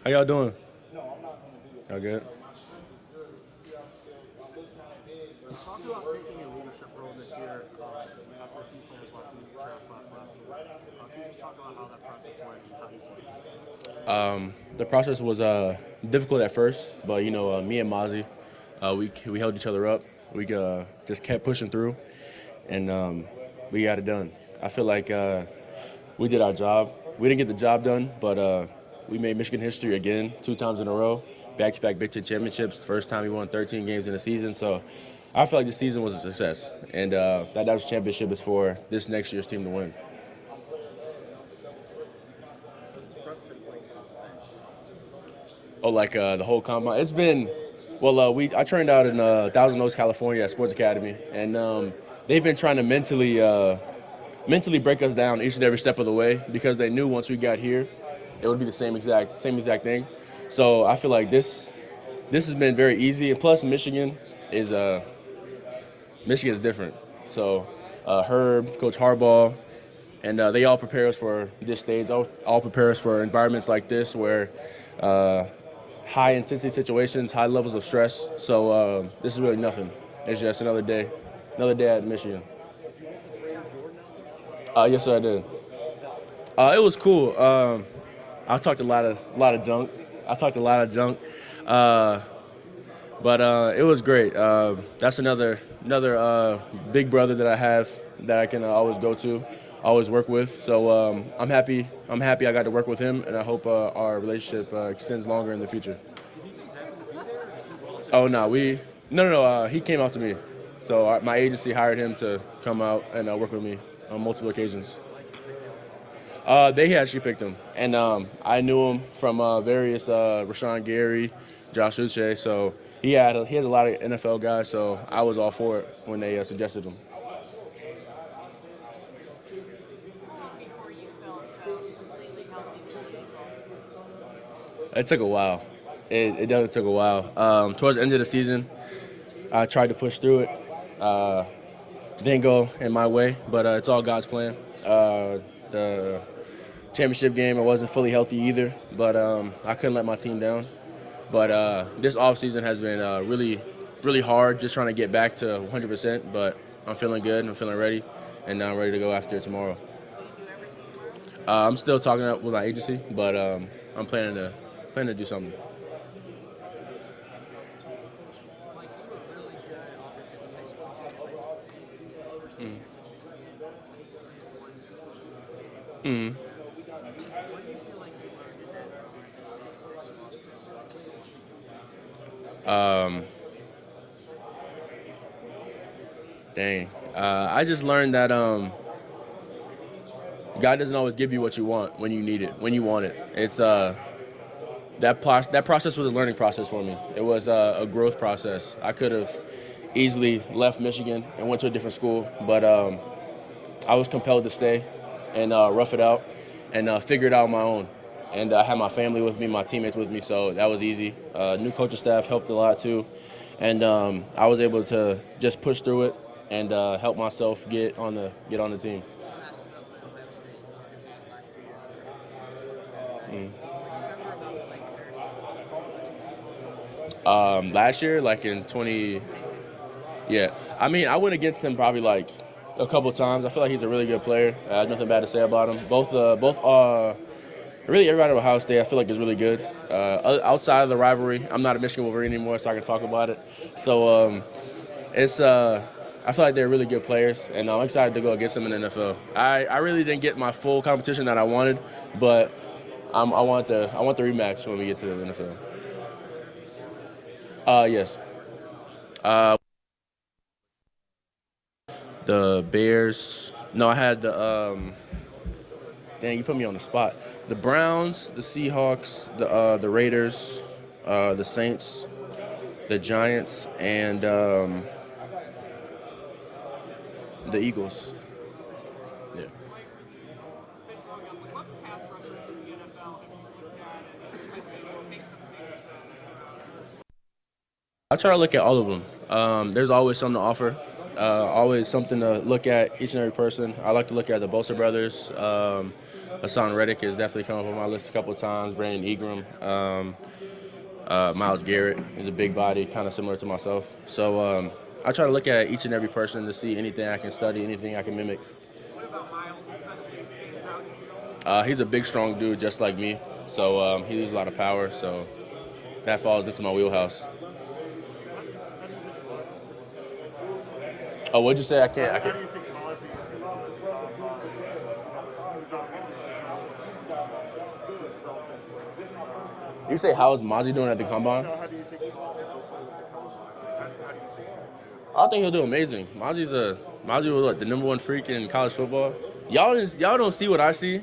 How y'all doing? Y'all good? Talk about taking a leadership role this year after a few players left in the draft class last year. Can you just talk about how that process went and how you did it? The process was difficult at first, but me and Mazi, we held each other up. We just kept pushing through, and we got it done. I feel like we did our job. We didn't get the job done, but we made Michigan history again, 2 times in a row, back-to-back Big Ten championships. The first time we won 13 games in a season, so I feel like the season was a success, and that national championship is for this next year's team to win. Oh, like the whole combine. It's been, well, I trained out in Thousand Oaks, California, at Sports Academy, and they've been trying to mentally break us down each and every step of the way because they knew once we got here, it would be the same exact thing. So I feel like this has been very easy, and plus is Michigan is different. So Herb, Coach Harbaugh, and they all prepare us for this stage. All prepare us for environments like this where high intensity situations, high levels of stress. So this is really nothing. It's just another day at Michigan. Yes, sir, I did. It was cool. I talked a lot of junk. I talked a lot of junk, uh, but it was great. That's another big brother that I have that I can always go to, always work with. So I'm happy. I'm happy I got to work with him, and I hope our relationship extends longer in the future. Oh no, no. He came out to me, so my agency hired him to come out and work with me on multiple occasions. They actually picked him, and I knew him from various Rashawn Gary, Josh Uche. So he has a lot of NFL guys. So I was all for it when they suggested him. Before you felt completely healthy with the ankle? It took a while. It definitely took a while. Towards the end of the season, I tried to push through it. Didn't go in my way, but it's all God's plan. The championship game, I wasn't fully healthy either, but I couldn't let my team down. But this offseason has been really hard, just trying to get back to 100%. But I'm feeling good. I'm feeling ready, and now I'm ready to go after it tomorrow. Will you do everything tomorrow? I'm still talking up with my agency, but I'm planning to do something. Mike, you were really good, obviously, in high school. You played high school team. What were some of the things that you learned in one What do you feel like you learned in that time that you can take to what's going on now? Dang. I just learned that God doesn't always give you what you want when you need it, when you want it. It's that process was a learning process for me. It was a growth process. I could have easily left Michigan and went to a different school, but I was compelled to stay and rough it out and figure it out on my own. And I had my family with me, my teammates with me, so that was easy. New coaching staff helped a lot too, and I was able to just push through it and help myself get on the team. You mentioned Ohio State. Obviously, the last 2 years have been really good. What do you remember about playing their style of football last year? Last year, like in 20, 22. yeah. I mean, I went against him probably like a couple of times. I feel like he's a really good player. Nothing bad to say about him. Really everybody at Ohio State, I feel like is really good. Outside of the rivalry, I'm not a Michigan Wolverine anymore, so I can talk about it. So it's I feel like they're really good players, and I'm excited to go against them in the NFL. I really didn't get my full competition that I wanted, but I want the rematch when we get to the NFL. Who were your Seahawks? Yes. The Bears. No, I had the dang, you put me on the spot. The Browns, the Seahawks, the Raiders, the Saints, the Giants, and the Eagles. Yeah. Mike, you've been growing up. What pass rushers in the NFL have you looked at and kind of take some things from? I try to look at all of them. There's always something to offer. Always something to look at each and every person. I like to look at the Bosa brothers. Hassan Reddick has definitely come up on my list a couple of times. Brandon Ingram. Myles Garrett is a big body, kind of similar to myself. So I try to look at each and every person to see anything I can study, anything I can mimic. What about Miles, especially stands out to you? He's a big, strong dude just like me. So he uses a lot of power. So that falls into my wheelhouse. Oh, what'd you say? I can't. I How can't. do you think Mazi You say how's Mazi doing at the combine? how do you think Mazi will how do you think I think he'll do amazing. Mazi was what, the number one freak in college football. Y'all don't see what I see.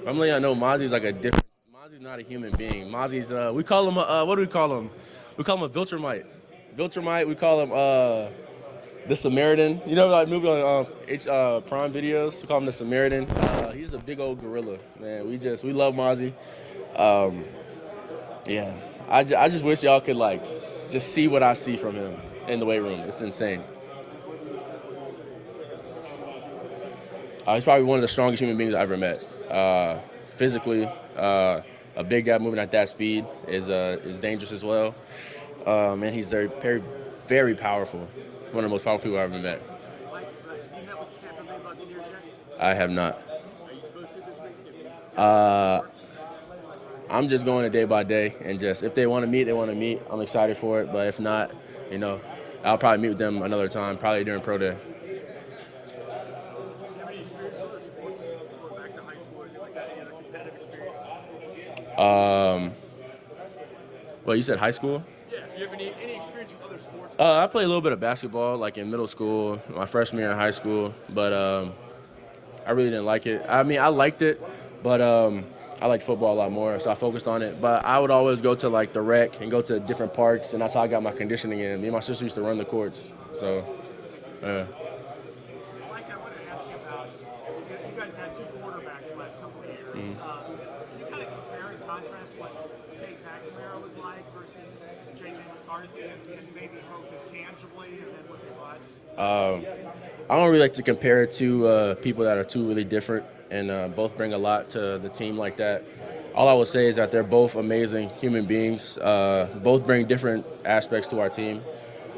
I'm letting y'all know Mazi's like a different. Mazi's not a human being. Mazi's we call him what do we call him? We call him a Viltrumite. Viltrumite. We call him the Samaritan. You know that movie on Prime Videos? We call him the Samaritan. He's a big old gorilla, man. We love Mazi. Yeah, I just wish y'all could like just see what I see from him in the weight room. It's insane. He's probably one of the strongest human beings I've ever met. Physically, a big guy moving at that speed is dangerous as well. And he's very, very, very powerful. One of the most powerful people I've ever met. Mike, you met with the Tampa Bay Buccaneers yet? I have not. Are you supposed to this week? I'm just going it day by day, and just if they want to meet, they want to meet. I'm excited for it, but if not, I'll probably meet with them another time, probably during pro day. Do you have any experience in other sports? Going back to high school or anything like that? Any other competitive experience? Well, you said high school? Yeah. Do you have any experience with other sports? I played a little bit of basketball, like in middle school, my freshman year in high school, but I really didn't like it. I mean, I liked it, but I liked football a lot more, so I focused on it. But I would always go to like the rec and go to different parks, and that's how I got my conditioning in. Me and my sister used to run the courts, so. Like I wanted to ask you about, you guys had two quarterbacks the last couple of years. Can you kind of compare and contrast what Cade McNamara was like versus JJ McCarthy and maybe both intangibly and then what they brought? I don't really like to compare it to people that are two really different and both bring a lot to the team like that. All I will say is that they're both amazing human beings. Both bring different aspects to our team.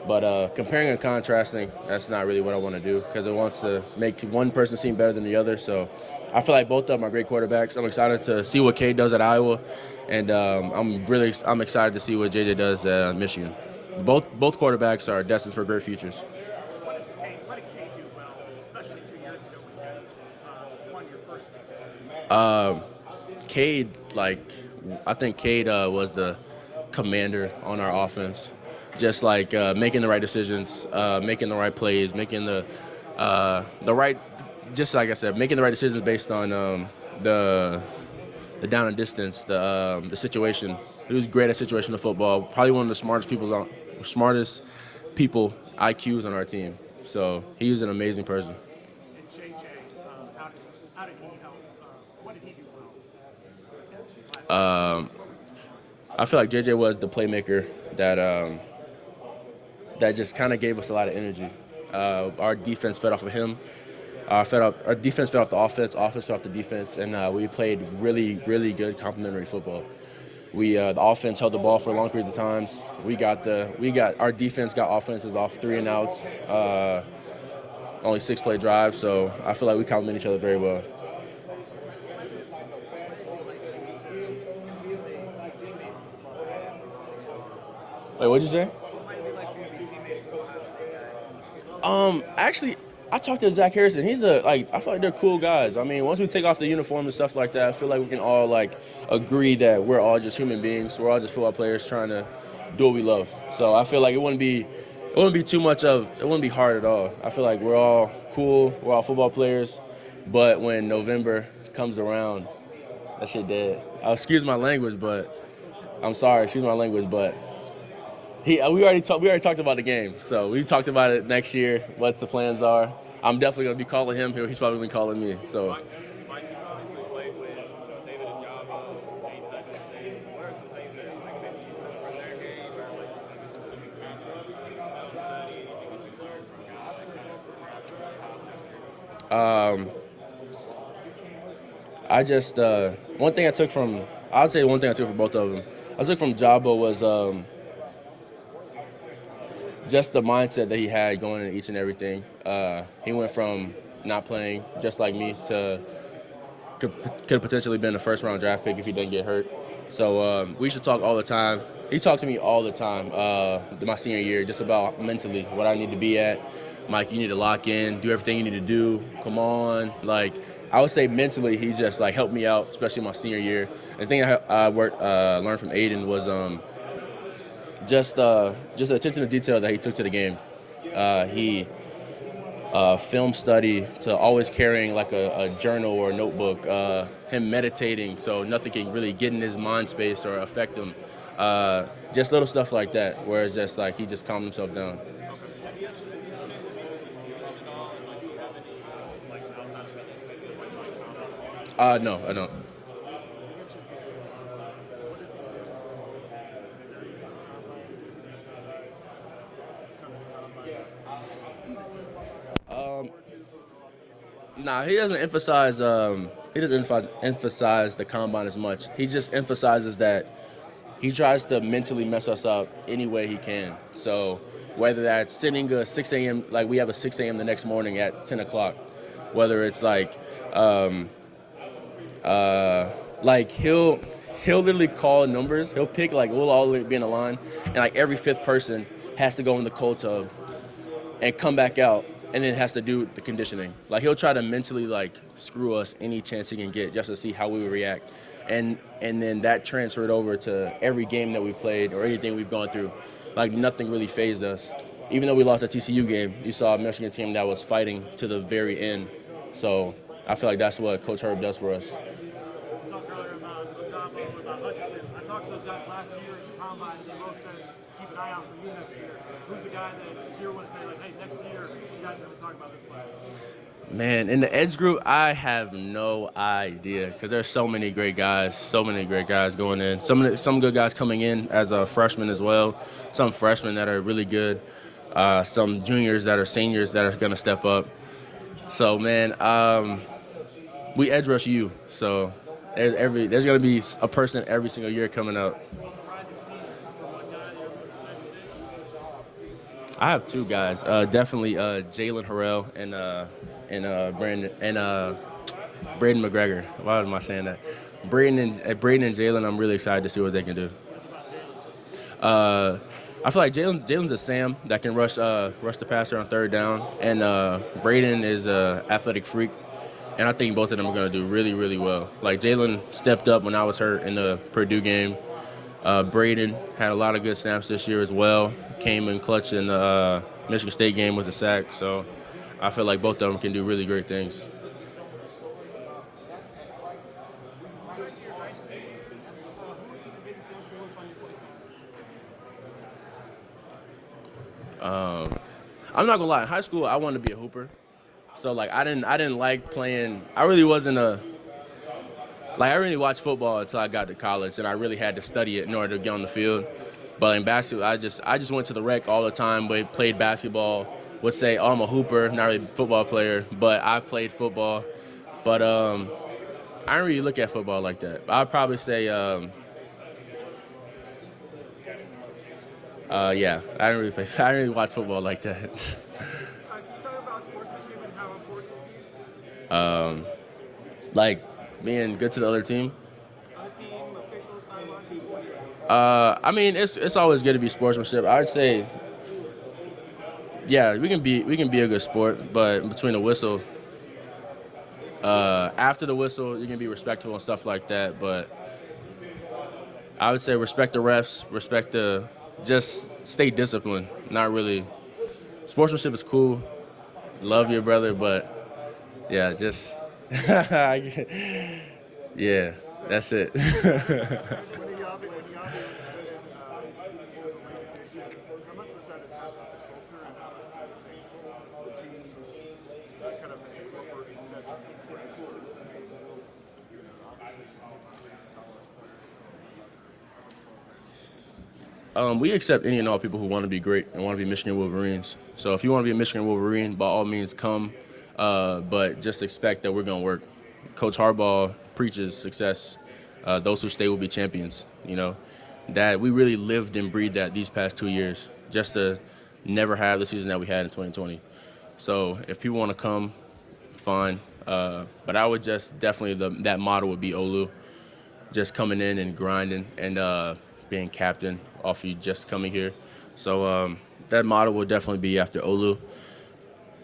But comparing and contrasting, that's not really what I want to do because it wants to make one person seem better than the other. So I feel like both of them are great quarterbacks. I'm excited to see what Cade does at Iowa, and I'm excited to see what JJ does at Michigan. Both quarterbacks are destined for great futures. What did Cade do well, especially 2 years ago when you guys won your first game? Cade, I think Cade was the commander on our offense. Just like making the right decisions, making the right plays, making the right, just like I said, making the right decisions based on the down and distance, the situation. He was great at situational football. Probably one of the smartest people IQs on our team. So he was an amazing person. And JJ, how did he help? What did he do well? I feel like JJ was the playmaker that just kind of gave us a lot of energy. Our defense fed off of him. Our defense fed off the offense fed off the defense, and we played really, really good complementary football. The offense held the ball for long periods of times. Our defense got offenses off 3 and outs, only 6-play drives. So I feel like we complement each other very well. Wait, what'd you say? Actually, I talked to Zach Harrison. I feel like they're cool guys. I mean, once we take off the uniform and stuff like that, I feel like we can all agree that we're all just human beings. We're all just football players trying to do what we love. So I feel like it wouldn't be hard at all. I feel like we're all cool. We're all football players. But when November comes around, that shit dead. Excuse my language, but I'm sorry. Excuse my language, but. We already talked about the game, so we talked about it next year. What the plans are. I'm definitely gonna be calling him. He's probably been calling me. So. Mike, you obviously played with David Ajabo, Nate Hutchinson. What are some things that maybe you took from their game, or maybe specific passes, film study, anything you learned from guys like that? I just one thing I took from I'd say one thing I took from both of them. I took from Jabba was just the mindset that he had going into each and everything. He went from not playing just like me to could have potentially been a first round draft pick if he didn't get hurt. So we used to talk all the time. He talked to me all the time my senior year just about mentally what I need to be at. Mike, you need to lock in, do everything you need to do. Come on, like I would say mentally he just like helped me out, especially my senior year. And the thing I learned from Aiden was just the attention to detail that he took to the game. He film study to always carrying like a journal or a notebook, him meditating so nothing can really get in his mind space or affect him. Just little stuff like that, where it's just like he just calmed himself down. No, I don't. Nah, he doesn't emphasize. Emphasize the combine as much. He just emphasizes that he tries to mentally mess us up any way he can. So whether that's sitting a 6 a.m. like we have a 6 a.m. the next morning at 10 o'clock, whether it's like he'll literally call numbers. He'll pick like we'll all be in a line, and like every fifth person has to go in the cold tub and come back out, and then has to do the conditioning. Like he'll try to mentally like screw us any chance he can get just to see how we would react, and then that transferred over to every game that we played or anything we've gone through. Like nothing really fazed us. Even though we lost the TCU game, you saw a Michigan team that was fighting to the very end. So I feel like that's what Coach Herb does for us. We talked earlier about Ojabo, about Hutchinson. I talked to those guys last year at the combine. They both said to keep an eye out for you next year. Who's the guy that you would say like, hey, next year you guys are going to talk about this player? Man, in the edge group, I have no idea because there's so many great guys going in. Some good guys coming in as a freshman as well. Some freshmen that are really good. Some juniors that are seniors that are going to step up. So, man, we edge rush you. So there's going to be a person every single year coming up. Rising seniors, is there one guy that you're most excited to see? I have two guys. Definitely Jalen Harrell and Brandon and Braden McGregor. Why am I saying that? Braden and Jalen, I'm really excited to see what they can do. I feel like Jalen's a Sam that can rush the passer on third down, and Braden is a athletic freak, and I think both of them are going to do really, really well. Like Jalen stepped up when I was hurt in the Purdue game. Braden had a lot of good snaps this year as well. Came in clutch in the Michigan State game with a sack, so I feel like both of them can do really great things. I'm not gonna lie. In high school, I wanted to be a hooper. So like, I didn't like playing. I really wasn't I really watched football until I got to college, and I really had to study it in order to get on the field. But in basketball, I just went to the rec all the time. But played basketball. Would say, oh, I'm a hooper, not really a football player, but I played football. But I don't really look at football like that. I'd probably say. Yeah, I don't really watch football like that. Can you talk about sportsmanship and how important it is to you? Like being good to the other team. Other team, officials, sidelines? I mean, it's always good to be sportsmanship. I'd say, yeah, we can be a good sport, but between the whistle, after the whistle, you can be respectful and stuff like that. But I would say respect the refs, just stay disciplined. Not really. Sportsmanship is cool. Love your brother, but yeah, just yeah, that's it. When you got it, how much was that attached to the culture and how much do you think the team kind of incorporate and set We accept any and all people who want to be great and want to be Michigan Wolverines. So if you want to be a Michigan Wolverine, by all means come. but just expect that we're going to work. Coach Harbaugh preaches success. Those who stay will be champions. You know, that we really lived and breathed that these past 2 years, just to never have the season that we had in 2020. So if people want to come, fine. But I would just definitely that model would be Olu, just coming in and grinding and being captain off you just coming here. So that model will definitely be after Olu.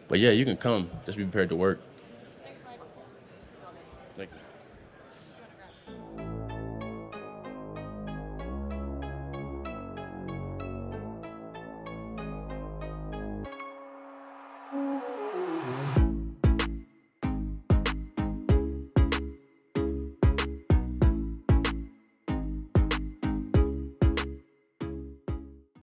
But yeah, you can come. Just be prepared to work. Thank you.